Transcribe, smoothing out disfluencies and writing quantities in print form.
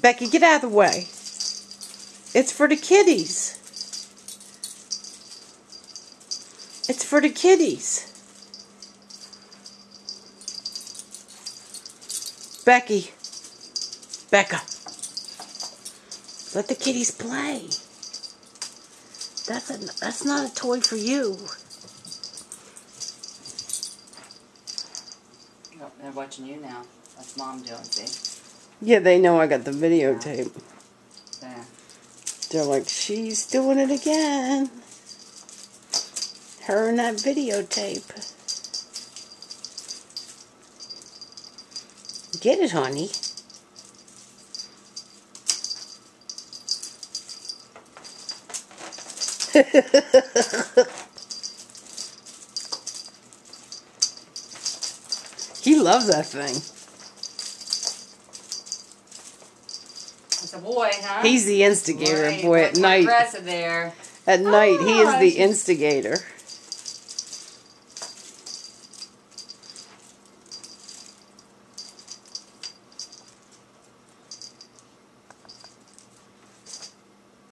Becky, get out of the way. It's for the kiddies. It's for the kiddies. Becky. Becca. Let the kiddies play. That's not a toy for you. Oh, they're watching you now. That's Mom doing, see? Yeah, they know I got the videotape. There. They're like, she's doing it again. Her and that videotape. Get it, honey. He loves that thing. It's a boy, huh? He's the instigator, boy, at night. Aggressive there. At night, he is the instigator.